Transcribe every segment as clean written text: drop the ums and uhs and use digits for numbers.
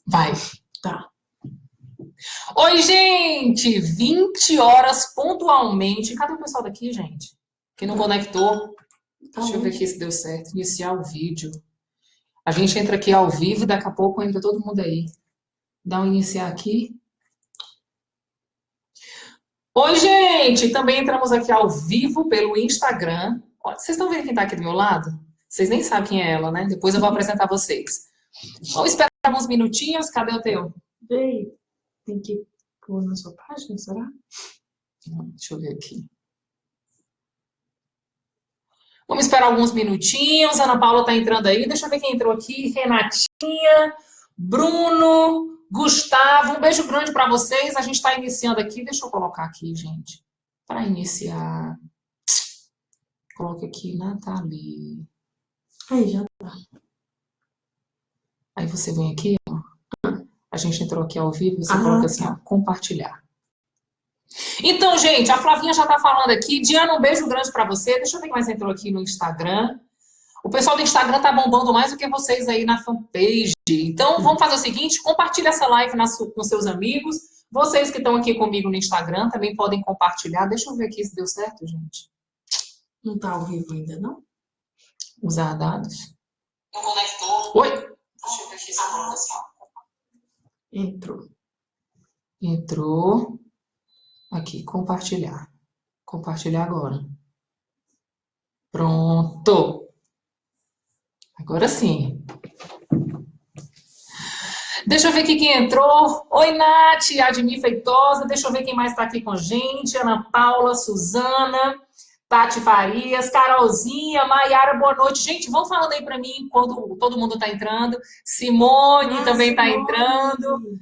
Vai. Tá. Oi, gente! 20 horas pontualmente. Cadê o pessoal daqui, gente? Que não conectou? Deixa eu ver aqui se deu certo. Iniciar o vídeo. A gente entra aqui ao vivo e daqui a pouco entra todo mundo aí. Dá um iniciar aqui. Oi, gente! Também entramos aqui ao vivo pelo Instagram. Ó, vocês estão vendo quem está aqui do meu lado? Vocês nem sabem quem é ela, né? Depois eu vou apresentar vocês. Vamos esperar alguns minutinhos. Cadê o teu? Vem. Tem que pôr na sua página, será? Deixa eu ver aqui. Vamos esperar alguns minutinhos. Ana Paula está entrando aí. Deixa eu ver quem entrou aqui. Renatinha, Bruno, Gustavo. Um beijo grande para vocês. A gente está iniciando aqui. Deixa eu colocar aqui, gente. Para iniciar. Coloque aqui, Nathalie. Aí, já tá. Aí você vem aqui, ó. A gente entrou aqui ao vivo. Você coloca assim, ó, compartilhar. Então, gente, a Flavinha já está falando aqui. Diana, um beijo grande para você. Deixa eu ver quem mais entrou aqui no Instagram. O pessoal do Instagram tá bombando mais do que vocês aí na fanpage. Então, vamos fazer o seguinte, compartilha essa live com seus amigos. Vocês que estão aqui comigo no Instagram também podem compartilhar. Deixa eu ver aqui se deu certo, gente. Não tá ao vivo ainda, não? Usar dados. Não conectou. Oi? Deixa eu ver aqui se aconteceu. Entrou. Entrou. Aqui, compartilhar. Compartilhar agora. Pronto. Agora sim. Deixa eu ver aqui quem entrou. Oi, Nath, Admir Feitosa. Deixa eu ver quem mais está aqui com a gente. Ana Paula, Suzana, Tati Farias, Carolzinha, Maiara, boa noite. Gente, vão falando aí para mim quando todo mundo está entrando. Simone também está entrando.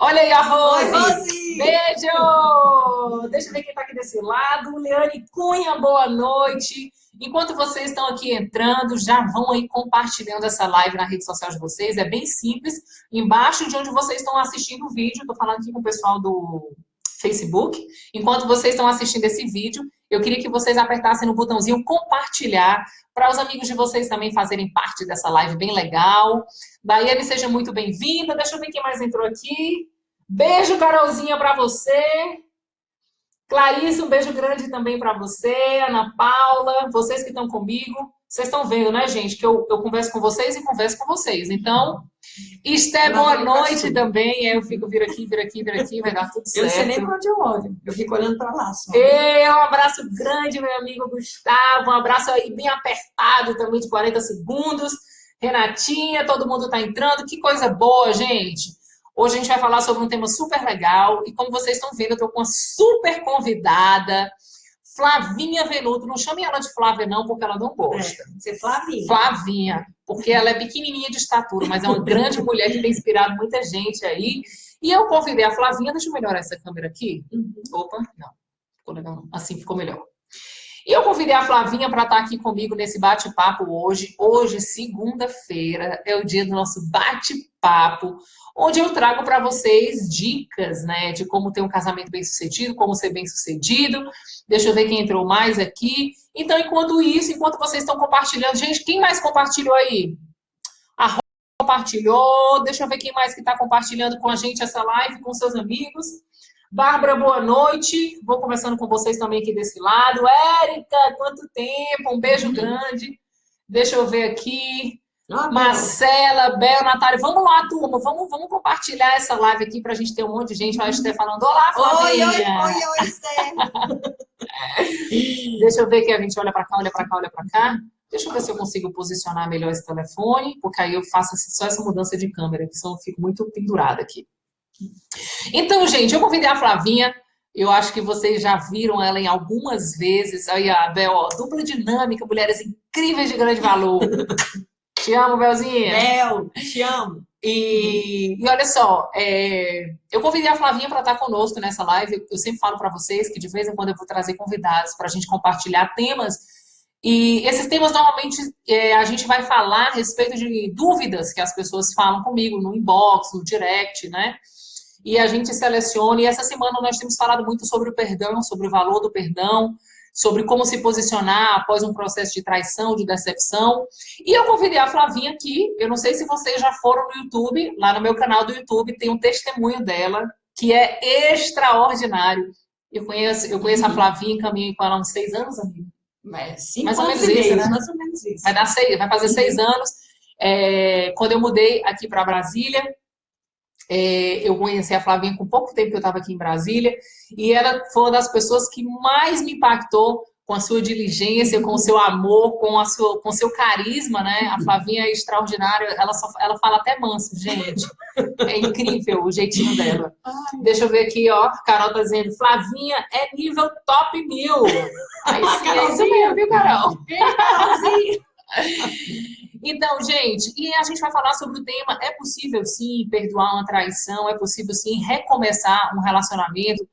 Olha aí a Rose. Oi, Rose. Beijo! Deixa eu ver quem está aqui desse lado. Leane Cunha, boa noite. Enquanto vocês estão aqui entrando, já vão aí compartilhando essa live na rede social de vocês. É bem simples. Embaixo de onde vocês estão assistindo o vídeo, estou falando aqui com o pessoal do Facebook. Enquanto vocês estão assistindo esse vídeo, eu queria que vocês apertassem no botãozinho compartilhar para os amigos de vocês também fazerem parte dessa live bem legal. Daiane, seja muito bem-vinda. Deixa eu ver quem mais entrou aqui. Beijo, Carolzinha, para você. Clarice, um beijo grande também para você. Ana Paula, vocês que estão comigo. Vocês estão vendo, né, gente, que eu converso com vocês e converso com vocês. Então, Esté, boa noite também. Eu fico vir aqui, vai dar tudo certo. Eu não sei nem para onde eu olho. Eu fico olhando para lá só. Um abraço grande, meu amigo Gustavo. Um abraço aí bem apertado também, de 40 segundos. Renatinha, todo mundo está entrando. Que coisa boa, gente. Hoje a gente vai falar sobre um tema super legal. E como vocês estão vendo, eu estou com uma super convidada, Flavinha Venuto. Não chame ela de Flávia, não, porque ela não gosta. Você Flavinha. Flavinha, porque ela é pequenininha de estatura, mas é uma grande mulher que tem inspirado muita gente aí. E eu convidei a Flavinha. Deixa eu melhorar essa câmera aqui. Opa, não. Ficou legal, não. Assim ficou melhor. E eu convidei a Flavinha para estar aqui comigo nesse bate-papo hoje. Hoje, segunda-feira, é o dia do nosso bate-papo, onde eu trago para vocês dicas, né, de como ter um casamento bem-sucedido, como ser bem-sucedido. Deixa eu ver quem entrou mais aqui. Então, enquanto isso, enquanto vocês estão compartilhando, gente, quem mais compartilhou aí? A Rô compartilhou. Deixa eu ver quem mais que está compartilhando com a gente essa live, com seus amigos. Bárbara, boa noite. Vou começando com vocês também aqui desse lado. Érica, quanto tempo? Um beijo grande. Deixa eu ver aqui. Marcela, Bel, Natália. Vamos lá, turma. Vamos compartilhar essa live aqui para a gente ter um monte de gente. Olha a Esté falando. Olá, Flavinha. Oi, Esté. Deixa eu ver que a gente olha para cá, olha para cá, olha para cá. Deixa eu ver se eu consigo posicionar melhor esse telefone, porque aí eu faço só essa mudança de câmera, que senão eu fico muito pendurada aqui. Então, gente, eu convidei a Flavinha. Eu acho que vocês já viram ela em algumas vezes. Aí a Bel, ó, dupla dinâmica, mulheres incríveis de grande valor. Te amo, Belzinha. Bel, te amo. E olha só, eu convidei a Flavinha para estar conosco nessa live. Eu sempre falo para vocês que de vez em quando eu vou trazer convidados para a gente compartilhar temas. E esses temas, normalmente, a gente vai falar a respeito de dúvidas que as pessoas falam comigo no inbox, no direct, né? E a gente seleciona. E essa semana nós temos falado muito sobre o perdão, sobre o valor do perdão, sobre como se posicionar após um processo de traição, de decepção. E eu convidei a Flavinha aqui, eu não sei se vocês já foram no YouTube, lá no meu canal do YouTube tem um testemunho dela, que é extraordinário. Eu conheço a Flavinha, caminhei com ela há uns 6 anos, amiga. Mais ou menos isso, né? Mais ou menos isso. Vai fazer 6 anos. Quando eu mudei aqui para Brasília, eu conheci a Flavinha com pouco tempo que eu estava aqui em Brasília, e ela foi uma das pessoas que mais me impactou com a sua diligência, com o seu amor, com o seu carisma, né? A Flavinha é extraordinária, ela fala até manso, gente. É incrível o jeitinho dela. Deixa eu ver aqui, ó. A Carol tá dizendo, Flavinha é nível top 1000. Aí sim, é isso mesmo, viu, Carol? Então, gente, e a gente vai falar sobre o tema, é possível sim perdoar uma traição, é possível sim recomeçar um relacionamento,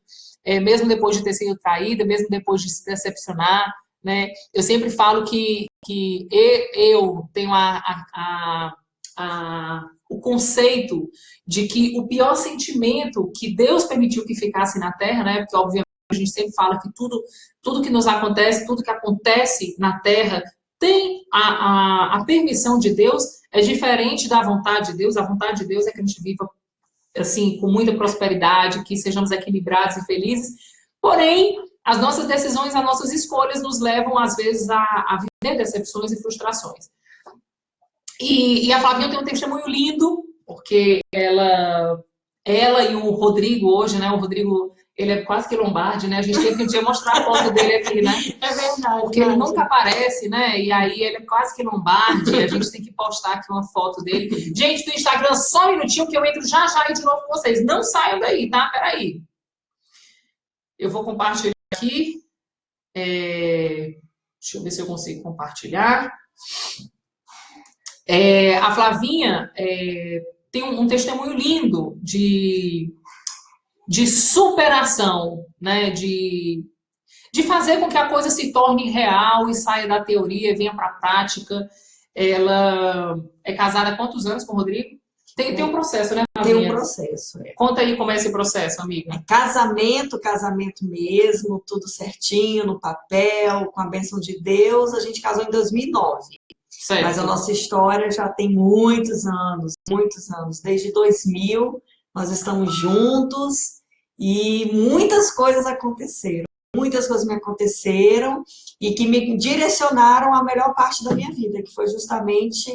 mesmo depois de ter sido traída, mesmo depois de se decepcionar, né? Eu sempre falo que eu tenho o conceito de que o pior sentimento que Deus permitiu que ficasse na Terra, né? Porque obviamente a gente sempre fala que tudo que nos acontece, tudo que acontece na Terra tem a permissão de Deus, é diferente da vontade de Deus. A vontade de Deus é que a gente viva assim, com muita prosperidade, que sejamos equilibrados e felizes. Porém, as nossas decisões, as nossas escolhas nos levam, às vezes, a viver decepções e frustrações. E a Flavinha tem um testemunho lindo, porque ela e o Rodrigo hoje, né? O Rodrigo, ele é quase que lombarde, né? A gente tem que um dia mostrar a foto dele aqui, né? É verdade. Porque ele nunca aparece, né? E aí ele é quase que lombarde, a gente tem que postar aqui uma foto dele. Gente, do Instagram, só um minutinho que eu entro já aí de novo com vocês. Não saiam daí, tá? Peraí. Eu vou compartilhar aqui. Deixa eu ver se eu consigo compartilhar. A Flavinha tem um testemunho lindo de superação, né? De fazer com que a coisa se torne real e saia da teoria e venha para a prática. Ela é casada há quantos anos com o Rodrigo? Tem um processo, né, Flavinha? Tem um processo. Conta aí como é esse processo, amiga. Casamento mesmo, tudo certinho, no papel, com a bênção de Deus. A gente casou em 2009. Certo. Mas a nossa história já tem muitos anos. Desde 2000, nós estamos juntos e muitas coisas aconteceram. Muitas coisas me aconteceram e que me direcionaram à melhor parte da minha vida, que foi justamente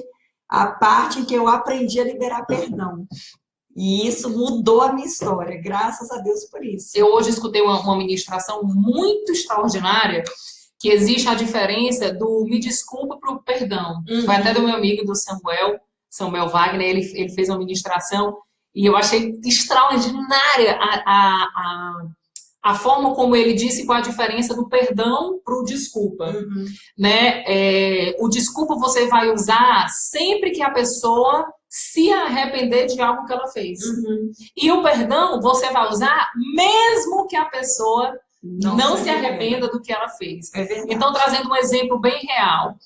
a parte em que eu aprendi a liberar perdão. E isso mudou a minha história, graças a Deus por isso. Eu hoje escutei uma ministração muito extraordinária, que existe a diferença do me desculpa para o perdão. Foi até do meu amigo, do Samuel Wagner, ele fez uma ministração e eu achei extraordinária a forma como ele disse qual a diferença do perdão para o desculpa. Né? O desculpa você vai usar sempre que a pessoa se arrepender de algo que ela fez. E o perdão você vai usar mesmo que a pessoa não se arrependa do que ela fez. Então, trazendo um exemplo bem real.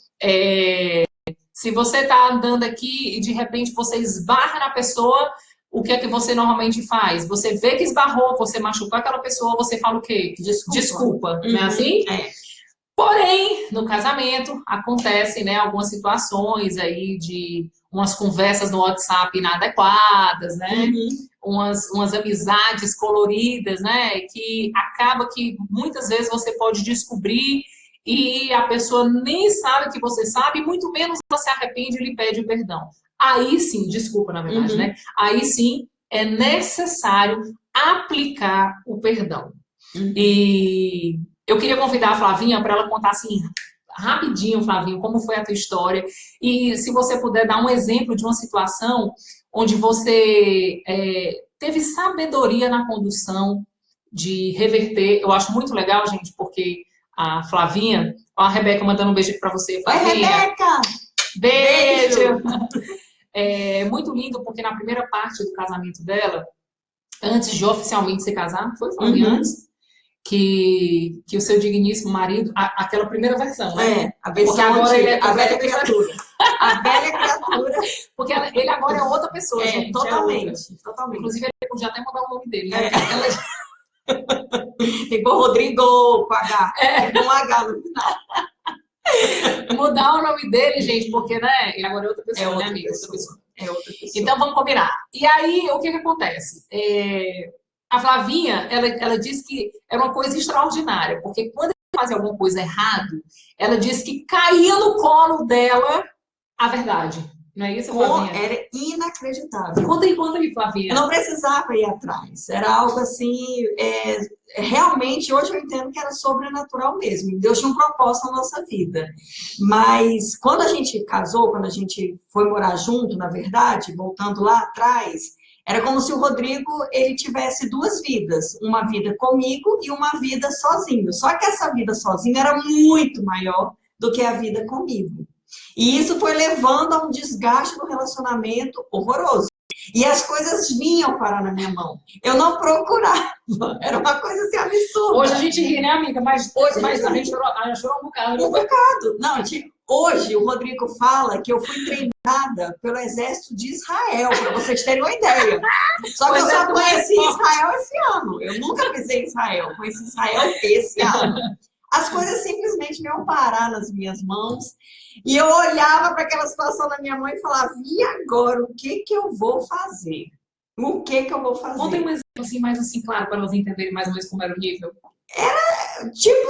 Se você está andando aqui e de repente você esbarra na pessoa, o que é que você normalmente faz? Você vê que esbarrou, você machucou aquela pessoa, você fala o quê? Desculpa. Não é assim? Porém, no casamento, acontecem, né, algumas situações aí de umas conversas no WhatsApp inadequadas, né? Umas amizades coloridas, né? Que acaba que muitas vezes você pode descobrir e a pessoa nem sabe que você sabe, e muito menos ela se arrepende e lhe pede perdão. Aí sim, desculpa, na verdade, né? Aí sim é necessário aplicar o perdão. E eu queria convidar a Flavinha para ela contar assim, rapidinho, Flavinho, como foi a tua história. E se você puder dar um exemplo de uma situação onde você teve sabedoria na condução de reverter. Eu acho muito legal, gente, porque a Flavinha... Ó, a Rebeca mandando um beijo para você, Flavinha. Oi, Rebeca! Beijo! É muito lindo, porque na primeira parte do casamento dela, antes de oficialmente se casar, foi antes, que o seu digníssimo marido, aquela primeira versão, né? A versão porque agora ele é a velha criatura. A velha criatura. Porque ele agora é outra pessoa, gente. Totalmente. Inclusive, ele podia até mudar o nome dele, né? Tem que pôr Rodrigo com H. Com um H no final. Mudar o nome dele, gente, porque, né? Ele agora é outra pessoa, outra né, amiga? pessoa. É outra pessoa. Então, vamos combinar. E aí, o que que acontece? A Flavinha, ela disse que era uma coisa extraordinária, porque quando ela fazia alguma coisa errado, ela disse que caía no colo dela a verdade. Não é isso, Flavinha? Era inacreditável. Conta aí, Flavinha. Eu não precisava ir atrás. Era algo assim, realmente, hoje eu entendo que era sobrenatural mesmo. Deus tinha um propósito na nossa vida. Mas quando a gente casou, quando a gente foi morar junto, na verdade, voltando lá atrás, era como se o Rodrigo, ele tivesse duas vidas. Uma vida comigo e uma vida sozinho. Só que essa vida sozinho era muito maior do que a vida comigo. E isso foi levando a um desgaste no relacionamento horroroso. E as coisas vinham parar na minha mão. Eu não procurava. Era uma coisa assim absurda. Hoje a gente ri, né, amiga? Mas também chorou um bocado. Um bocado. Não, hoje o Rodrigo fala que eu fui treinada pelo exército de Israel, para vocês terem uma ideia. Só que eu só conheci Israel esse ano. Eu nunca pisei em Israel. Conheci Israel esse ano. As coisas simplesmente iam parar nas minhas mãos. E eu olhava para aquela situação da minha mãe e falava, e agora, o que que eu vou fazer? O que que eu vou fazer? Conta um exemplo assim, mais assim, claro, para elas entenderem mais ou menos como era o nível. Era, tipo,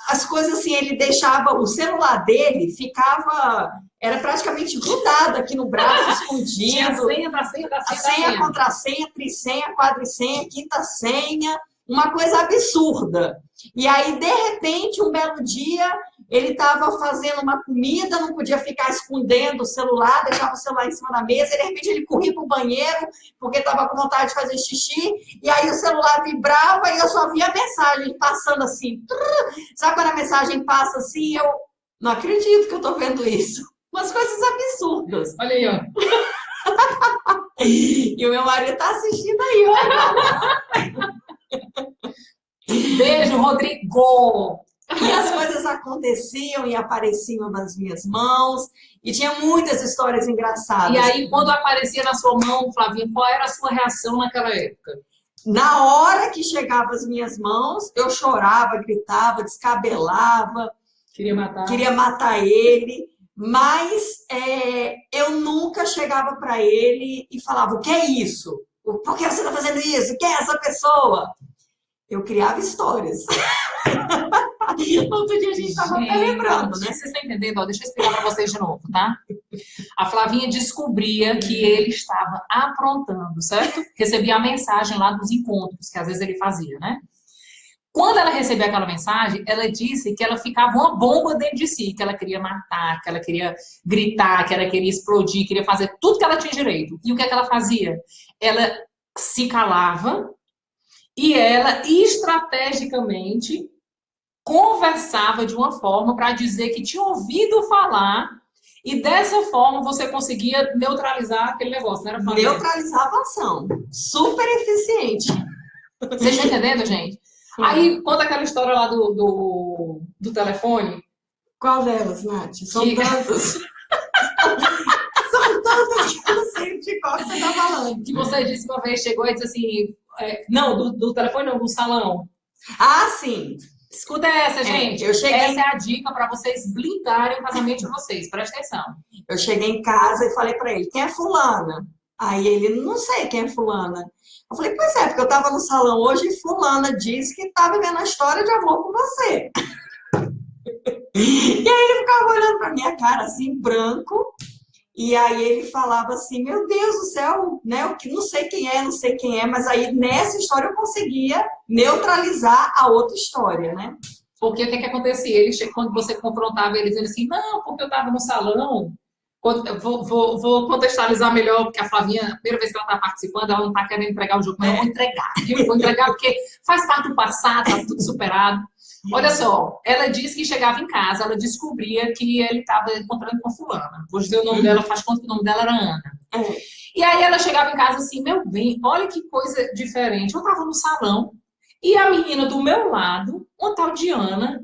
as coisas assim, ele deixava, o celular dele ficava, era praticamente grudado aqui no braço, escondido. Tinha a senha da senha da senha. A senha, contrassenha, trissenha, quadrisenha, quinta senha, uma coisa absurda. E aí, de repente, um belo dia, ele estava fazendo uma comida, não podia ficar escondendo o celular, deixava o celular em cima da mesa, e de repente ele corria para o banheiro, porque estava com vontade de fazer xixi, e aí o celular vibrava e eu só via a mensagem passando assim. Sabe quando a mensagem passa assim? Eu não acredito que eu estou vendo isso. Umas coisas absurdas. Olha aí, ó. E o meu marido está assistindo aí, ó. Beijo, Rodrigo! E as coisas aconteciam e apareciam nas minhas mãos. E tinha muitas histórias engraçadas. E aí, quando aparecia na sua mão, Flavinha, qual era a sua reação naquela época? Na hora que chegava as minhas mãos, eu chorava, gritava, descabelava. Queria matar ele. Mas eu nunca chegava para ele e falava, o que é isso? Por que você está fazendo isso? Quem é essa pessoa? Eu criava histórias. Outro dia a gente estava até lembrando, né? Vocês estão entendendo? Ó, deixa eu explicar para vocês de novo, tá? A Flavinha descobria que ele estava aprontando, certo? Recebia a mensagem lá dos encontros, que às vezes ele fazia, né? Quando ela recebeu aquela mensagem, ela disse que ela ficava uma bomba dentro de si, que ela queria matar, que ela queria gritar, que ela queria explodir, queria fazer tudo que ela tinha direito. E o que é que ela fazia? Ela se calava e ela estrategicamente conversava de uma forma para dizer que tinha ouvido falar e dessa forma você conseguia neutralizar aquele negócio, não era? Neutralizava a ação. Super eficiente. Vocês estão entendendo, gente? Aí, conta aquela história lá do telefone. Qual delas, Nath? São tantas. São tantas que eu não sei de qual você está falando. Que você disse uma vez, chegou e disse assim... não, do telefone não, do salão. Ah, sim. Escuta essa, gente. Eu cheguei... Essa é a dica para vocês blindarem o casamento de vocês. Presta atenção. Eu cheguei em casa e falei para ele, quem é fulana? Aí ele, não sei quem é fulana. Eu falei, pois é, porque eu estava no salão hoje e fulana disse que está vivendo a história de amor com você. E aí ele ficava olhando para minha cara assim, branco. E aí ele falava assim, meu Deus do céu, né? Eu não sei quem é, mas aí nessa história eu conseguia neutralizar a outra história, né? Porque o que acontecia? Quando você confrontava ele, dizendo assim, não, porque eu estava no salão. Vou contextualizar melhor, porque a Flavinha, a primeira vez que ela está participando, ela não está querendo entregar o jogo, mas eu vou entregar. Eu vou entregar porque faz parte do passado, está tudo superado. Olha só, ela disse que chegava em casa, ela descobria que ele estava encontrando com fulana. Vou dizer o nome dela, faz conta que o nome dela era Ana. E aí ela chegava em casa assim, meu bem, olha que coisa diferente. Eu estava no salão e a menina do meu lado, uma tal de Ana,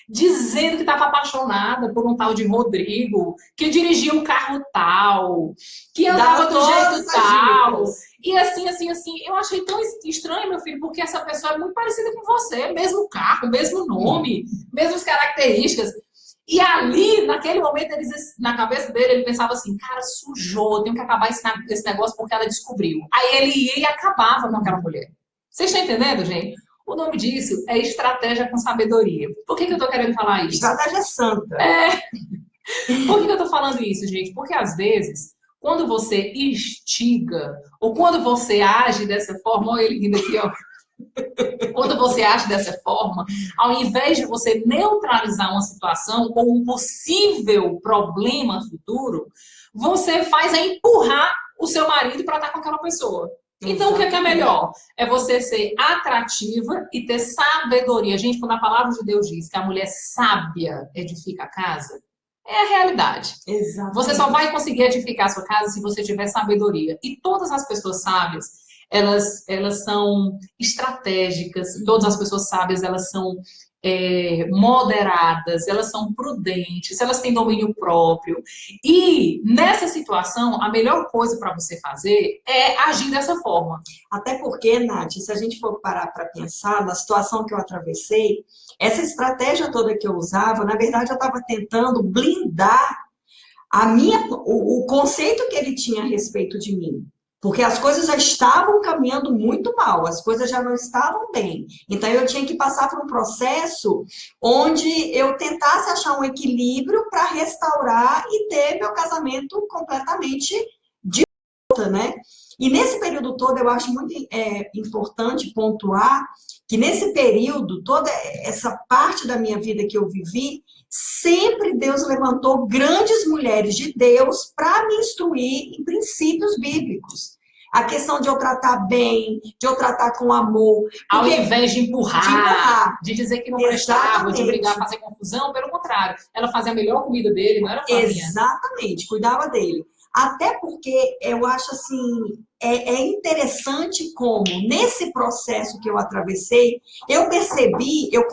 dizendo que estava apaixonada por um tal de Rodrigo, que dirigia um carro tal, que andava do jeito tal. E assim, eu achei tão estranho, meu filho, porque essa pessoa é muito parecida com você, mesmo carro, mesmo nome, mesmas características. E ali, naquele momento, na cabeça dele, ele pensava assim, cara, sujou, tenho que acabar esse negócio porque ela descobriu. Aí ele ia e acabava com aquela mulher. Vocês estão entendendo, gente? O nome disso é estratégia com sabedoria. Por que eu tô querendo falar isso? Estratégia santa. Por que eu tô falando isso, gente? Porque às vezes, quando você instiga, ou quando você age dessa forma, olha ele rindo aqui, ó. Quando você age dessa forma, ao invés de você neutralizar uma situação ou um possível problema futuro, você faz é empurrar o seu marido para estar com aquela pessoa. Então, o que é melhor? É você ser atrativa e ter sabedoria. Gente, quando a palavra de Deus diz que a mulher sábia edifica a casa, é a realidade. Exatamente. Você só vai conseguir edificar a sua casa se você tiver sabedoria. E todas as pessoas sábias, elas são estratégicas. Todas as pessoas sábias, elas são moderadas, elas são prudentes, elas têm domínio próprio. E nessa situação, a melhor coisa para você fazer é agir dessa forma. Até porque, Nath, se a gente for parar para pensar na situação que eu atravessei, essa estratégia toda que eu usava, na verdade, eu estava tentando blindar o conceito que ele tinha a respeito de mim. Porque as coisas já estavam caminhando muito mal, as coisas já não estavam bem. Então, eu tinha que passar por um processo onde eu tentasse achar um equilíbrio para restaurar e ter meu casamento completamente de volta, né? E nesse período todo, eu acho muito importante pontuar que nesse período, toda essa parte da minha vida que eu vivi, sempre Deus levantou grandes mulheres de Deus para me instruir em princípios bíblicos. A questão de eu tratar bem, de eu tratar com amor. Ao invés de empurrar, de dizer que não prestava, de brigar, fazer confusão, pelo contrário. Ela fazia a melhor comida dele, não era Flavinha? Exatamente, cuidava dele. Até porque eu acho assim, é interessante como nesse processo que eu atravessei, eu percebi, eu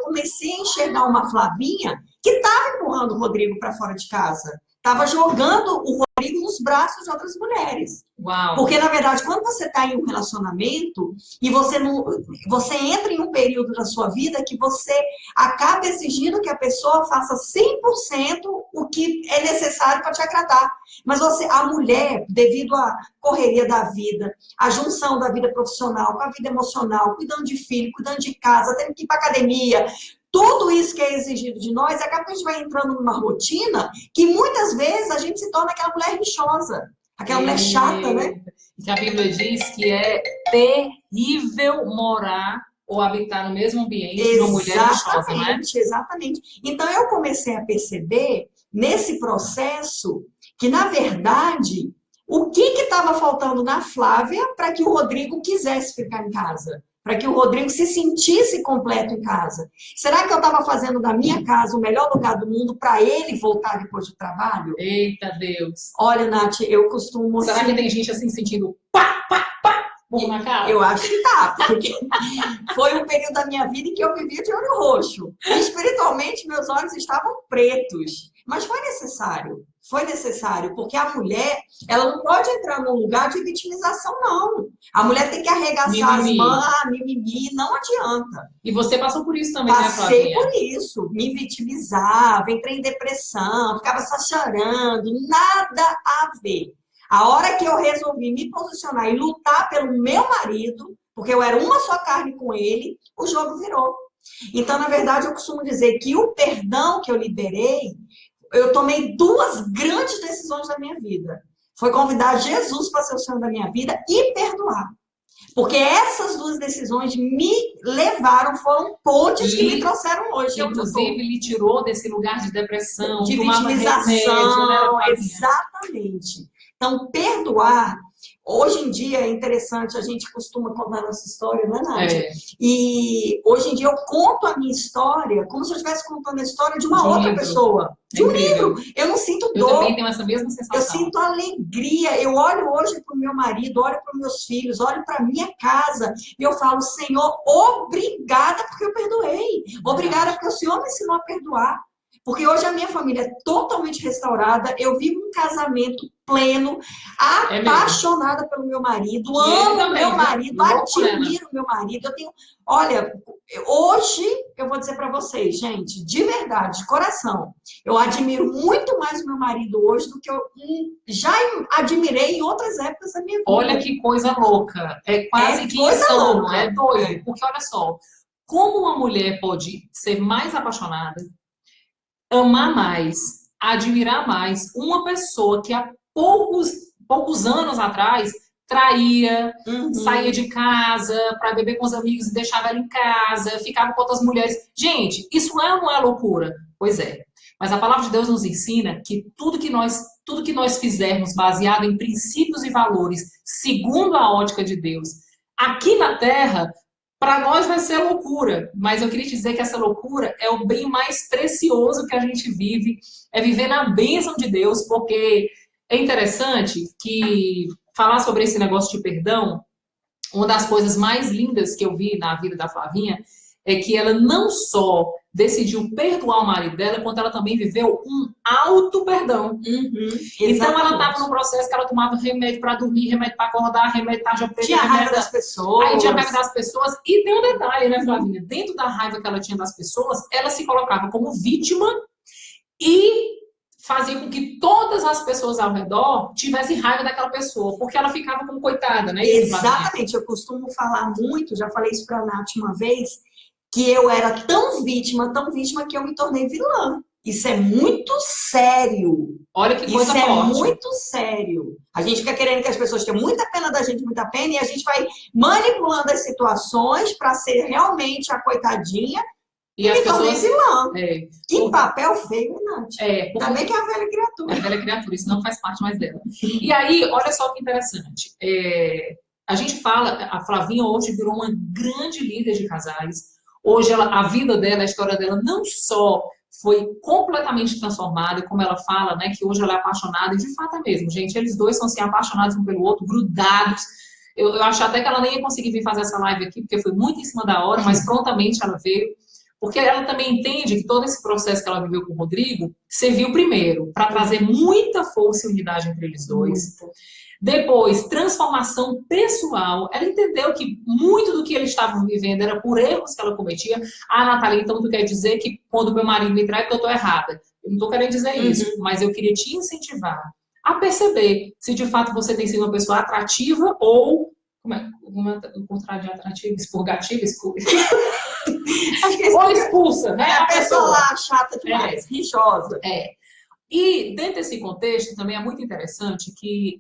comecei a enxergar uma Flavinha que estava empurrando o Rodrigo para fora de casa. Estava jogando o Rodrigo nos braços de outras mulheres. Uau. Porque, na verdade, quando você está em um relacionamento e você entra em um período da sua vida que você acaba exigindo que a pessoa faça 100% o que é necessário para te agradar. Mas a mulher, devido à correria da vida, a junção da vida profissional com a vida emocional, cuidando de filho, cuidando de casa, tendo que ir para academia, tudo isso que é exigido de nós, acaba que a gente vai entrando numa rotina que muitas vezes a gente se torna aquela mulher rixosa, aquela mulher chata, né? Que a Bíblia diz que é terrível morar ou habitar no mesmo ambiente de uma mulher rixosa, não é? Exatamente. Então eu comecei a perceber nesse processo que, na verdade, o que estava faltando na Flávia para que o Rodrigo quisesse ficar em casa? Para que o Rodrigo se sentisse completo em casa. Será que eu estava fazendo da minha casa o melhor lugar do mundo para ele voltar depois do trabalho? Eita Deus! Olha, Nath, eu costumo... Será que tem gente assim sentindo pá, pá, pá, na cara? Eu acho que tá, porque foi um período da minha vida em que eu vivia de olho roxo. E espiritualmente, meus olhos estavam pretos. Mas foi necessário, porque a mulher, ela não pode entrar num lugar de vitimização, não. A mulher tem que arregaçar as mãos, mimimi, não adianta. E você passou por isso também, né, Flavinha? Passei por isso, me vitimizava, entrei em depressão, ficava só chorando, nada a ver. A hora que eu resolvi me posicionar e lutar pelo meu marido, porque eu era uma só carne com ele, o jogo virou. Então, na verdade, eu costumo dizer que o perdão que eu liberei, eu tomei duas grandes decisões da minha vida. Foi convidar Jesus para ser o Senhor da minha vida e perdoar. Porque essas duas decisões me levaram, foram pontes que me trouxeram hoje. Inclusive, lhe tirou desse lugar de depressão, de vitimização, remédio, né, exatamente. Então, perdoar, Hoje em dia é interessante, a gente costuma contar nossa história, não é, Nádia? É. E hoje em dia eu conto a minha história como se eu estivesse contando a história de uma De um outra livro. pessoa. De um Incrível. livro. Eu não sinto Eu dor. também tenho essa mesma Eu sensação. sinto alegria. Eu olho hoje para o meu marido, olho para os meus filhos, olho para a minha casa e eu falo, Senhor, obrigada porque eu perdoei. Obrigada porque o Senhor me ensinou a perdoar. Porque hoje a minha família é totalmente restaurada, eu vivo um casamento pleno, É mesmo. apaixonada pelo meu marido, E ele amo também, meu viu? marido, Loucura, né? admiro meu marido. Eu tenho, olha, hoje eu vou dizer para vocês, gente, de verdade, de coração, eu admiro muito mais o meu marido hoje do que eu já admirei em outras épocas da minha vida. Olha que coisa louca. É quase que coisa insano, louca. é doido. Porque olha só, como uma mulher pode ser mais apaixonada, amar mais, admirar mais uma pessoa que há poucos anos atrás traía, saía de casa para beber com os amigos e deixava ela em casa, ficava com outras mulheres. Gente, isso é ou não é loucura? Pois é. Mas a palavra de Deus nos ensina que tudo que nós fizermos baseado em princípios e valores, segundo a ótica de Deus, aqui na Terra, para nós vai ser loucura. Mas eu queria te dizer que essa loucura é o bem mais precioso que a gente vive, é viver na bênção de Deus, porque é interessante que falar sobre esse negócio de perdão, uma das coisas mais lindas que eu vi na vida da Flavinha é que ela não só decidiu perdoar o marido dela, quanto ela também viveu um auto-perdão. Então ela estava num processo que ela tomava remédio para dormir, remédio para acordar, remédio para já tinha raiva das pessoas. Aí tinha raiva das pessoas. E tem um detalhe, né, Flavinha? Dentro da raiva que ela tinha das pessoas, ela se colocava como vítima e fazia com que todas as pessoas ao redor tivessem raiva daquela pessoa, porque ela ficava como coitada, né? Exatamente, eu costumo falar muito, já falei isso para a Nath uma vez, que eu era tão vítima que eu me tornei vilã. Isso é muito sério. Olha que coisa forte. Isso é muito sério. A gente fica querendo que as pessoas tenham muita pena da gente, muita pena, e a gente vai manipulando as situações para ser realmente a coitadinha. E as pessoas vilã. Que papel feio, Nath. Também que é a velha criatura. É a velha criatura, isso não faz parte mais dela. E aí, olha só que interessante. A gente fala, a Flavinha hoje virou uma grande líder de casais. Hoje a vida dela, a história dela não só foi completamente transformada, como ela fala, né, que hoje ela é apaixonada, e de fato é mesmo, gente, eles dois são assim, apaixonados um pelo outro, grudados. Eu acho até que ela nem ia conseguir vir fazer essa live aqui, porque foi muito em cima da hora, mas prontamente ela veio. Porque ela também entende que todo esse processo que ela viveu com o Rodrigo serviu primeiro para trazer muita força e unidade entre eles dois. Depois, transformação pessoal. Ela entendeu que muito do que eles estavam vivendo era por erros que ela cometia. Ah, Natália, então tu quer dizer que quando meu marido me trai, que eu estou errada. Eu não estou querendo dizer isso, mas eu queria te incentivar a perceber se de fato você tem sido uma pessoa atrativa ou... Como é o contrário de atrativa? Expurgativa? Acho que ou expulsa, né? A pessoa lá chata demais, rixosa. E dentro desse contexto também é muito interessante que...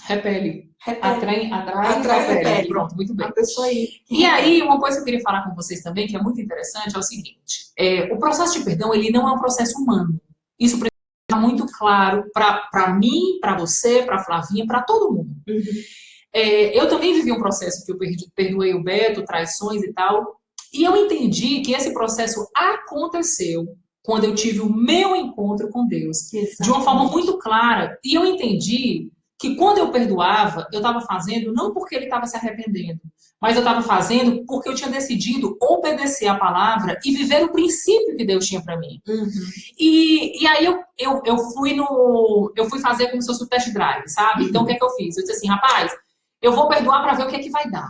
Repele. Atrai, repele. Pronto, muito bem. A pessoa aí. E aí, uma coisa que eu queria falar com vocês também, que é muito interessante, é o seguinte. O processo de perdão, ele não é um processo humano. Isso precisa ficar muito claro para mim, para você, para a Flavinha, para todo mundo. Eu também vivi um processo que eu perdoei o Beto, traições e tal. E eu entendi que esse processo aconteceu quando eu tive o meu encontro com Deus. Exatamente. De uma forma muito clara. E eu entendi que quando eu perdoava, eu estava fazendo não porque ele estava se arrependendo, mas eu estava fazendo porque eu tinha decidido obedecer a palavra e viver o princípio que Deus tinha para mim. E aí eu fui fazer como se fosse o test drive, sabe? Então o que é que eu fiz? Eu disse assim, rapaz, eu vou perdoar para ver o que é que vai dar.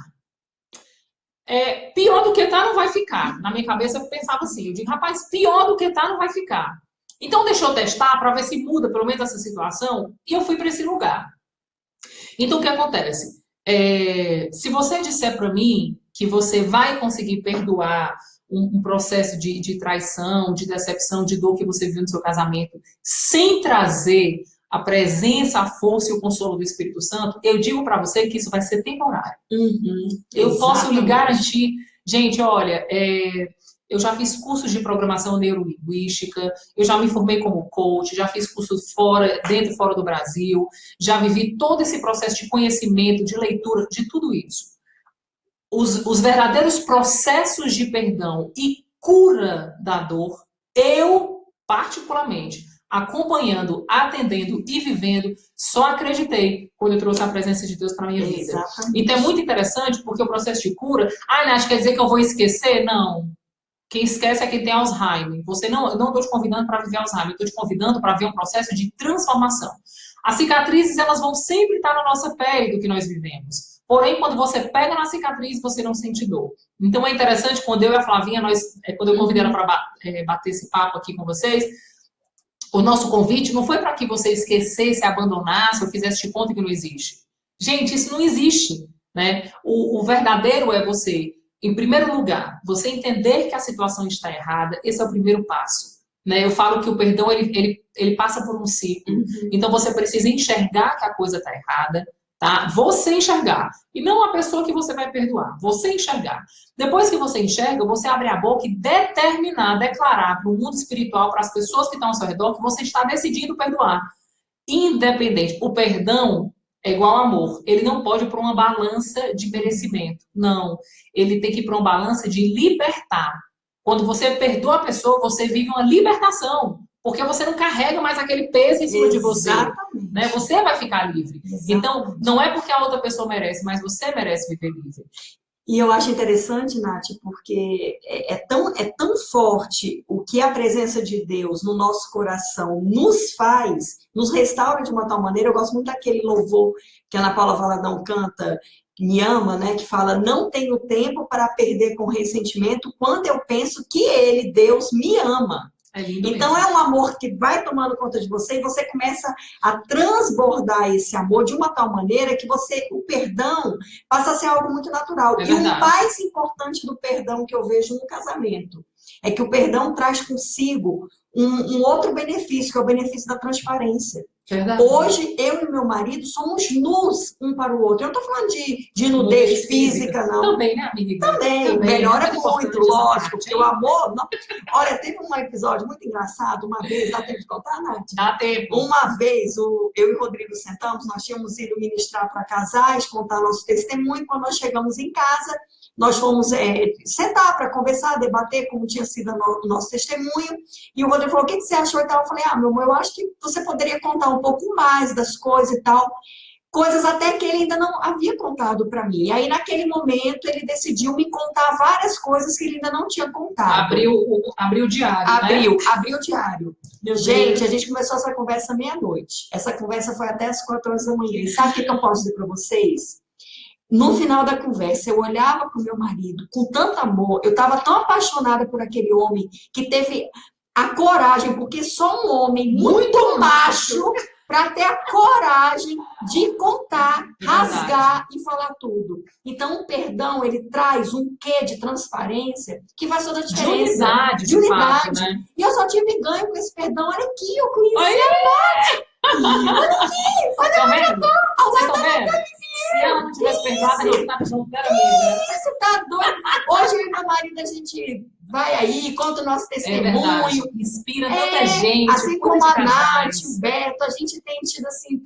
Pior do que tá, não vai ficar. Na minha cabeça eu pensava assim, eu digo, rapaz, pior do que tá, não vai ficar. Então deixa eu testar para ver se muda pelo menos essa situação. E eu fui para esse lugar. Então o que acontece? Se você disser para mim que você vai conseguir perdoar um processo de traição, de decepção, de dor que você viu no seu casamento, sem trazer a presença, a força e o consolo do Espírito Santo, eu digo para você que isso vai ser temporário. Eu posso lhe garantir, gente, olha, eu já fiz cursos de programação neurolinguística, eu já me formei como coach, já fiz cursos dentro e fora do Brasil, já vivi todo esse processo de conhecimento, de leitura, de tudo isso. Os verdadeiros processos de perdão e cura da dor, eu, particularmente, acompanhando, atendendo e vivendo, só acreditei quando eu trouxe a presença de Deus para a minha vida. Exatamente. Então é muito interessante, porque o processo de cura... Nath, quer dizer que eu vou esquecer? Não. Quem esquece é quem tem Alzheimer. Eu não estou te convidando para viver Alzheimer, estou te convidando para ver um processo de transformação. As cicatrizes, elas vão sempre estar na nossa pele do que nós vivemos. Porém, quando você pega na cicatriz, você não sente dor. Então é interessante, quando eu e a Flavinha, quando eu convidei ela para bater esse papo aqui com vocês, o nosso convite não foi para que você esquecesse, abandonasse ou fizesse de conta que não existe. Gente, isso não existe, né? O verdadeiro é você, em primeiro lugar, você entender que a situação está errada. Esse é o primeiro passo, né? Eu falo que o perdão, ele passa por um ciclo. Então, você precisa enxergar que a coisa está errada, tá? Você enxergar. E não a pessoa que você vai perdoar. Você enxergar. Depois que você enxerga, você abre a boca e declarar para o mundo espiritual, para as pessoas que estão ao seu redor, que você está decidindo perdoar. Independente. O perdão é igual ao amor. Ele não pode ir para uma balança de merecimento. Não. Ele tem que ir para uma balança de libertar. Quando você perdoa a pessoa, você vive uma libertação. Porque você não carrega mais aquele peso em cima de você. Né? Você vai ficar livre. Exatamente. Então, não é porque a outra pessoa merece, mas você merece viver livre. E eu acho interessante, Nath, porque é tão forte o que a presença de Deus no nosso coração nos faz, nos restaura de uma tal maneira. Eu gosto muito daquele louvor que a Ana Paula Valadão canta, Me Ama, né? Que fala, não tenho tempo para perder com ressentimento quando eu penso que Ele, Deus, me ama. Então é um amor que vai tomando conta de você e você começa a transbordar esse amor de uma tal maneira que o perdão passa a ser algo muito natural. E o mais importante do perdão que eu vejo no casamento é que o perdão traz consigo um outro benefício, que é o benefício da transparência. Verdade. Hoje, eu e meu marido somos nus um para o outro. Eu não estou falando de nudez física, não. Também, né, amiga? Também. Melhora muito, lógico. Porque o amor... Não... Olha, teve um episódio muito engraçado. Uma vez, dá tempo de contar, Nath? Dá tempo. Uma vez, eu e o Rodrigo sentamos, nós tínhamos ido ministrar para casais, contar nosso testemunho. Quando nós chegamos em casa, nós fomos sentar para conversar, debater como tinha sido o nosso testemunho. E o Rodrigo falou, o que você achou? E tal. Eu falei, meu amor, eu acho que você poderia contar um pouco mais das coisas e tal. Coisas até que ele ainda não havia contado para mim. E aí, naquele momento, ele decidiu me contar várias coisas que ele ainda não tinha contado. Abriu o diário, Abriu o diário. Gente, a gente começou essa conversa meia-noite. Essa conversa foi até as 4 horas da manhã. E sabe o que eu posso dizer para vocês? No final da conversa, eu olhava para o meu marido com tanto amor, eu estava tão apaixonada por aquele homem que teve a coragem, porque só um homem muito macho para ter a coragem de contar, rasgar e falar tudo. Então, o perdão, ele traz um quê de transparência que faz toda a diferença. De unidade. Fato, né? E eu só tive ganho com esse perdão. Olha aqui, eu conheci a Nath. Olha aqui, olha Se ela não tivesse perdoado, a gente estava junto, era mesmo. Você tá doido? Hoje eu e meu marido, a gente vai aí, conta o nosso testemunho. Inspira tanta gente. Assim como a Nath, o Beto, a gente tem tido assim,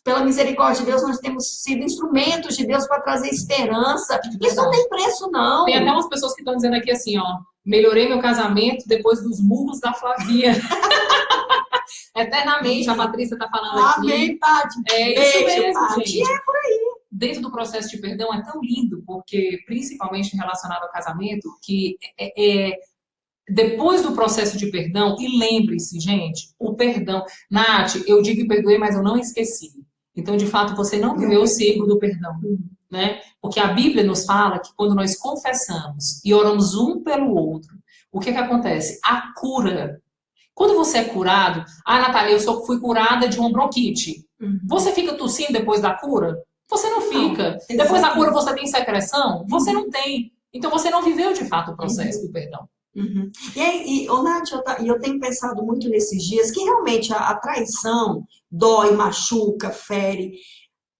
pela misericórdia de Deus, nós temos sido instrumentos de Deus para trazer esperança. Isso não tem preço, não. Tem até umas pessoas que estão dizendo aqui assim, melhorei meu casamento depois dos murros da Flavia. Eternamente, a Patrícia está falando aqui. Amém, Paty. Isso mesmo, Paty. gente. É por aí. Dentro do processo de perdão é tão lindo, porque, principalmente relacionado ao casamento, que depois do processo de perdão, e lembre-se, gente, o perdão... Nath, eu digo que perdoei, mas eu não esqueci. Então, de fato, você não viveu o ciclo do perdão, né? Porque a Bíblia nos fala que quando nós confessamos e oramos um pelo outro, o que acontece? A cura. Quando você é curado... Natália, eu fui curada de uma bronquite. Você fica tossindo depois da cura? Você não fica. Não, depois da cura você tem secreção? Você não tem. Então você não viveu de fato o processo do perdão. Nath, eu tenho pensado muito nesses dias que realmente a traição dói, machuca, fere.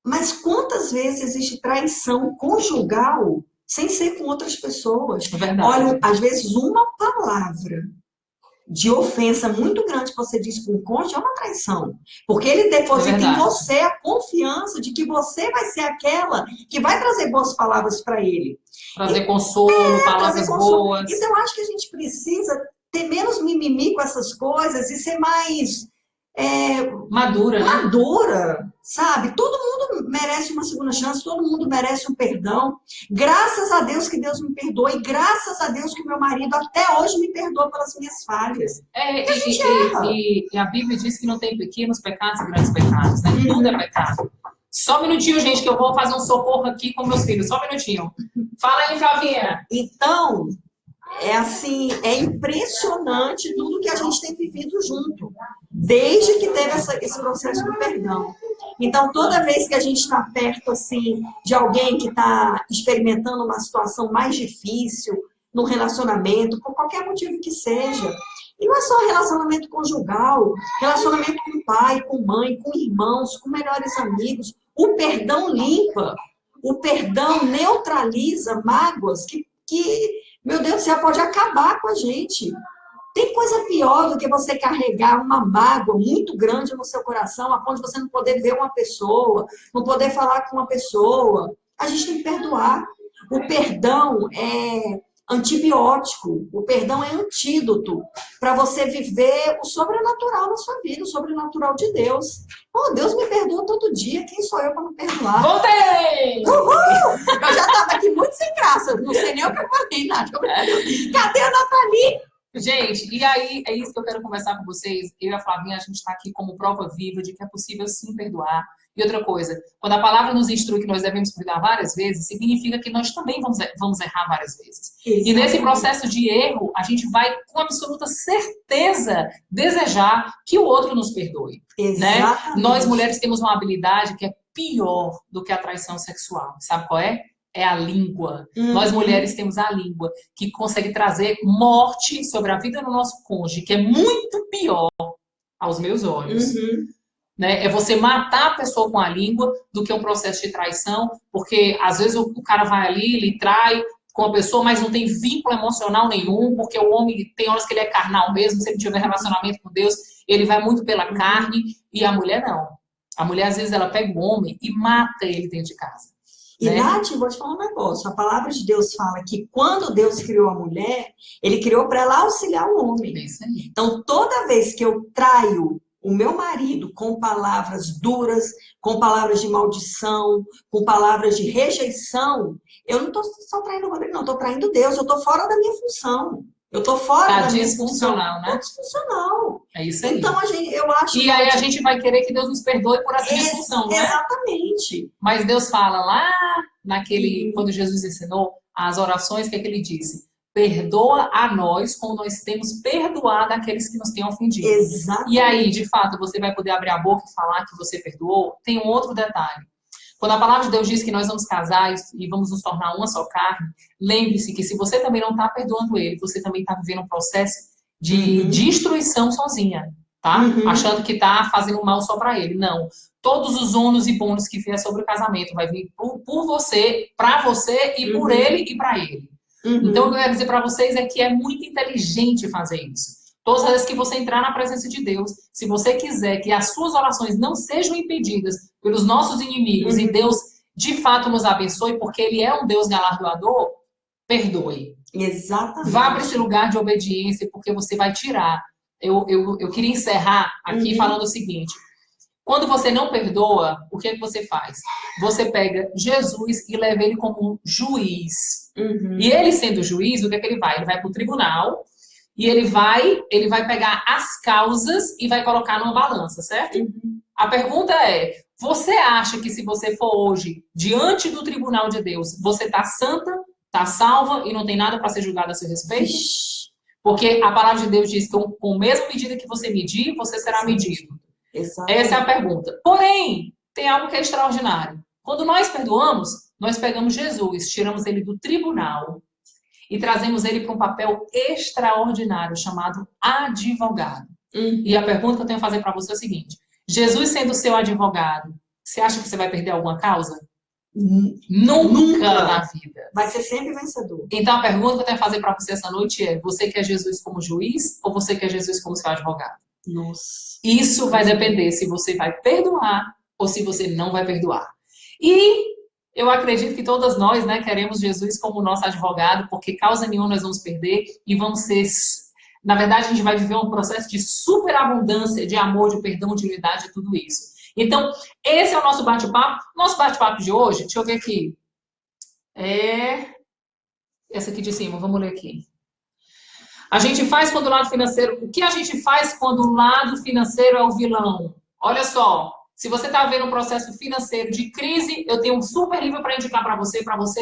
Mas quantas vezes existe traição conjugal sem ser com outras pessoas. Verdade. Olha, às vezes uma palavra de ofensa muito grande que você diz para um cônjuge é uma traição. Porque ele deposita em você a confiança de que você vai ser aquela que vai trazer boas palavras para ele. Trazer consolo, palavras boas. Então, eu acho que a gente precisa ter menos mimimi com essas coisas e ser mais... madura, né? Madura, sabe? Todo mundo merece uma segunda chance, todo mundo merece um perdão. Graças a Deus que Deus me perdoa e graças a Deus que meu marido até hoje me perdoa pelas minhas falhas. E a Bíblia diz que não tem pequenos pecados e grandes pecados, né? Tudo é pecado. Só um minutinho, gente, que eu vou fazer um socorro aqui com meus filhos. Só um minutinho. Fala aí, Flavinha. Então, é impressionante tudo que a gente tem vivido junto, desde que teve esse processo do perdão. Então, toda vez que a gente está perto, assim, de alguém que está experimentando uma situação mais difícil no relacionamento, por qualquer motivo que seja, e não é só relacionamento conjugal, relacionamento com pai, com mãe, com irmãos, com melhores amigos, o perdão limpa, o perdão neutraliza mágoas que meu Deus do céu, pode acabar com a gente. Tem coisa pior do que você carregar uma mágoa muito grande no seu coração, a ponto de você não poder ver uma pessoa, não poder falar com uma pessoa. A gente tem que perdoar. O perdão é antibiótico, o perdão é antídoto para você viver o sobrenatural na sua vida, o sobrenatural de Deus. Oh, Deus me perdoa todo dia, quem sou eu para não perdoar? Voltei! Uhul! Eu já estava aqui muito sem graça, não sei nem o que eu falei, Nath. Cadê a Nathalie? Gente, e aí é isso que eu quero conversar com vocês. Eu e a Flavinha, a gente está aqui como prova viva de que é possível sim perdoar. E outra coisa, quando a palavra nos instrui que nós devemos perdoar várias vezes, significa que nós também vamos errar várias vezes. Exatamente. E nesse processo de erro, a gente vai com absoluta certeza desejar que o outro nos perdoe. Né? Nós mulheres temos uma habilidade que é pior do que a traição sexual. Sabe qual é? É a língua. Nós mulheres temos a língua que consegue trazer morte sobre a vida do nosso cônjuge, que é muito pior aos meus olhos. Né? É você matar a pessoa com a língua do que um processo de traição, porque às vezes o cara vai ali, ele trai com a pessoa, mas não tem vínculo emocional nenhum, porque o homem tem horas que ele é carnal mesmo, se ele tiver relacionamento com Deus, ele vai muito pela carne, e a mulher não. A mulher às vezes ela pega o homem e mata ele dentro de casa. E, Nath, vou te falar um negócio. A palavra de Deus fala que quando Deus criou a mulher, ele criou para ela auxiliar o homem. Isso aí. Então, toda vez que eu traio o meu marido com palavras duras, com palavras de maldição, com palavras de rejeição, eu não estou só traindo o marido, não. Estou traindo Deus. Eu estou fora da minha função. Eu estou fora da minha função. Né? Tá disfuncional. É isso aí. Então, eu acho e aí a gente vai querer que Deus nos perdoe por essa disfunção, né? Exatamente. Mas Deus fala lá quando Jesus ensinou as orações, o que é que ele disse? Perdoa a nós como nós temos perdoado aqueles que nos têm ofendido. Exatamente. E aí, de fato, você vai poder abrir a boca e falar que você perdoou. Tem um outro detalhe. Quando a palavra de Deus diz que nós vamos casar e vamos nos tornar uma só carne, lembre-se que se você também não está perdoando ele, você também está vivendo um processo de destruição sozinha, tá? Achando que está fazendo mal só para ele. Não. Todos os ônus e bônus que vier sobre o casamento vai vir por você, para você e por ele e para ele. Então, o que eu quero dizer para vocês é que é muito inteligente fazer isso. Todas as vezes que você entrar na presença de Deus, se você quiser que as suas orações não sejam impedidas pelos nossos inimigos e Deus, de fato, nos abençoe, porque Ele é um Deus galardoador, perdoe. Exatamente. Vá para esse lugar de obediência, porque você vai tirar. Eu queria encerrar aqui falando o seguinte. Quando você não perdoa, o que é que você faz? Você pega Jesus e leva ele como um juiz. E ele sendo juiz, o que é que ele vai? Ele vai para o tribunal e ele vai pegar as causas e vai colocar numa balança, certo? A pergunta é, você acha que se você for hoje diante do tribunal de Deus, você está santa, está salva e não tem nada para ser julgado a seu respeito? Porque a palavra de Deus diz que com a mesma medida que você medir, você será medido. Exatamente. Essa é a pergunta. Porém, tem algo que é extraordinário. Quando nós perdoamos, nós pegamos Jesus, tiramos ele do tribunal e trazemos ele para um papel extraordinário chamado advogado. E a pergunta que eu tenho a fazer para você é o seguinte: Jesus sendo seu advogado, você acha que você vai perder alguma causa? Nunca na vida. Vai ser sempre vencedor. Então a pergunta que eu tenho a fazer para você essa noite é: você quer Jesus como juiz ou você quer Jesus como seu advogado? Nossa. Isso vai depender se você vai perdoar ou se você não vai perdoar. E eu acredito que todas nós, né, queremos Jesus como nosso advogado, porque causa nenhuma nós vamos perder e vamos ser... Na verdade, a gente vai viver um processo de superabundância, de amor, de perdão, de unidade, tudo isso. Então, esse é o nosso bate-papo. Nosso bate-papo de hoje, deixa eu ver aqui. Essa aqui de cima, vamos ler aqui. A gente faz quando o lado financeiro... O que a gente faz quando o lado financeiro é o vilão? Olha só, se você está vendo um processo financeiro de crise, eu tenho um super livro para indicar para você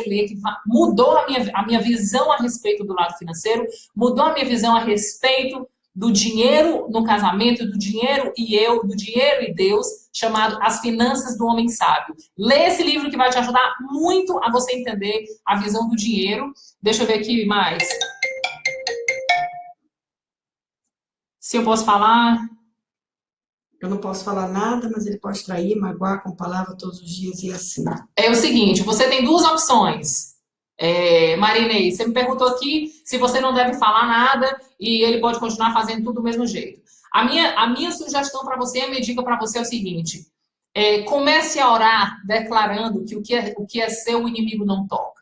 ler, que mudou a minha visão a respeito do lado financeiro, mudou a minha visão a respeito do dinheiro no casamento, do dinheiro e eu, do dinheiro e Deus, chamado As Finanças do Homem Sábio. Lê esse livro que vai te ajudar muito a você entender a visão do dinheiro. Deixa eu ver aqui mais. Se eu posso falar... Eu não posso falar nada, mas ele pode trair, magoar com palavra todos os dias e assim. É o seguinte, você tem duas opções. Marinei, você me perguntou aqui se você não deve falar nada e ele pode continuar fazendo tudo do mesmo jeito. A minha sugestão para você, a minha dica para você é o seguinte. Comece a orar declarando que o que é seu, o inimigo não toca.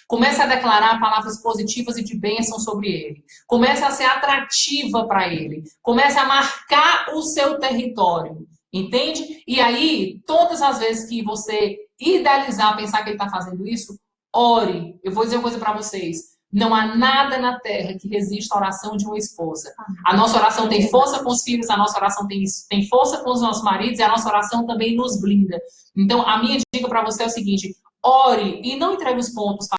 Comece a declarar palavras positivas e de bênção sobre ele. Comece a ser atrativa para ele. Comece a marcar o seu território. Entende? E aí, todas as vezes que você idealizar, pensar que ele está fazendo isso, ore. Eu vou dizer uma coisa para vocês. Não há nada na terra que resista à oração de uma esposa. A nossa oração tem força com os filhos, a nossa oração tem força com os nossos maridos e a nossa oração também nos blinda. Então, a minha dica para você é o seguinte. Ore e não entregue os pontos para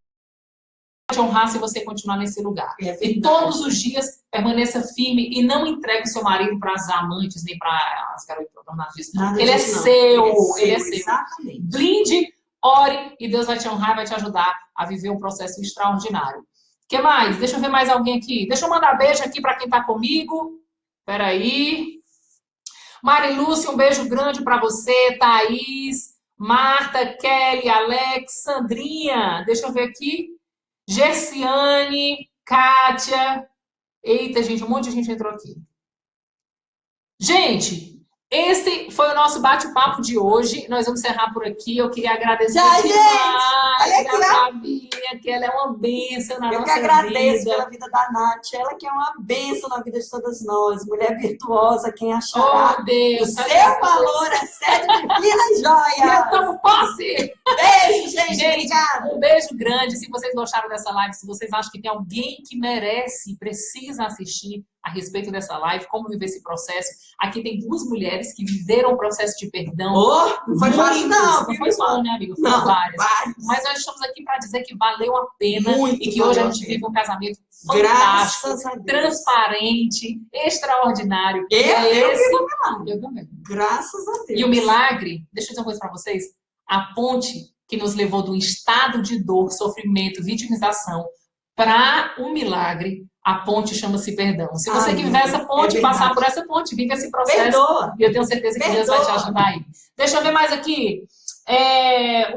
te honrar se você continuar nesse lugar. E todos os dias permaneça firme e não entregue seu marido para as amantes, nem para as garotas disso. Ele é seu, ele é seu. Exatamente. Blinde, ore e Deus vai te honrar e vai te ajudar a viver um processo extraordinário. O que mais? Deixa eu ver mais alguém aqui. Deixa eu mandar beijo aqui para quem está comigo. Peraí. Mari Lúcia, um beijo grande para você. Thaís, Marta, Kelly, Alex, Sandrinha. Deixa eu ver aqui. Gerciane, Kátia. Eita, gente, um monte de gente entrou aqui. Gente, esse foi o nosso bate-papo de hoje. Nós vamos encerrar por aqui. Eu queria agradecer demais a Flavinha, que ela é uma bênção na nossa vida. Eu que agradeço pela vida da Nath. Ela que é uma bênção na vida de todas nós. Mulher virtuosa, quem achará. Oh, Deus. O seu valor é certo de fina joia. Eu tomo posse. Beijo, gente. Obrigada. Um beijo grande. Se vocês gostaram dessa live, se vocês acham que tem alguém que merece, precisa assistir a respeito dessa live, como viver esse processo. Aqui tem duas mulheres que viveram o processo de perdão. Não foi fácil, não. Não foi só, né, amigo? Foram várias. Mas nós estamos aqui para dizer que valeu a pena e que hoje a gente vive um casamento fantástico, transparente, extraordinário. Eu também. Graças a Deus. E o milagre, deixa eu dizer uma coisa para vocês, a ponte que nos levou do estado de dor, sofrimento, vitimização para um milagre, a ponte chama-se perdão. Se você que viver essa ponte, passar por essa ponte, vive esse processo. Perdoa. E eu tenho certeza que Deus vai te ajudar aí. Deixa eu ver mais aqui.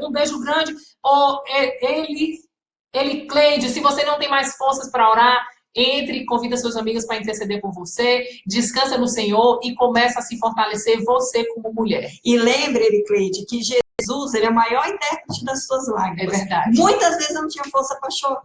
Um beijo grande. Ele, Cleide, se você não tem mais forças para orar, entre e convida seus amigos para interceder por você, descansa no Senhor e começa a se fortalecer você como mulher. E lembre, Cleide, que Jesus, ele é o maior intérprete das suas lágrimas. É verdade. Muitas vezes eu não tinha força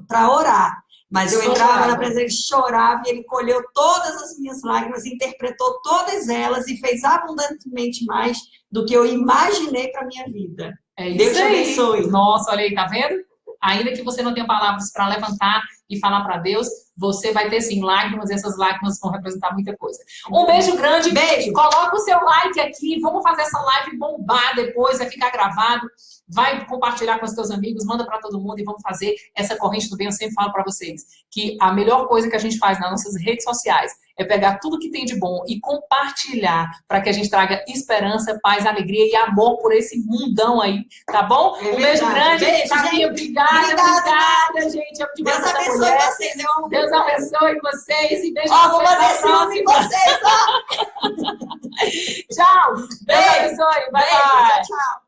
para orar, mas eu entrava na presença, ele chorava e ele colheu todas as minhas lágrimas, interpretou todas elas e fez abundantemente mais do que eu imaginei para minha vida. Deus te abençoe. Nossa, olha aí, tá vendo? Ainda que você não tenha palavras para levantar e falar para Deus, você vai ter sim lágrimas, e essas lágrimas vão representar muita coisa. Um beijo grande. Beijo. Coloca o seu like aqui. Vamos fazer essa live bombar depois, vai ficar gravado. Vai compartilhar com os seus amigos, manda para todo mundo e vamos fazer essa corrente do bem. Eu sempre falo para vocês que a melhor coisa que a gente faz nas nossas redes sociais é pegar tudo que tem de bom e compartilhar para que a gente traga esperança, paz, alegria e amor por esse mundão aí, tá bom? Um beijo grande. Beijo, gente. Obrigada, gente. Deus abençoe vocês. Deus abençoe vocês e beijo vou fazer ciúme em vocês, ó. Tchau. Deus abençoe. Bye, bye. Tchau.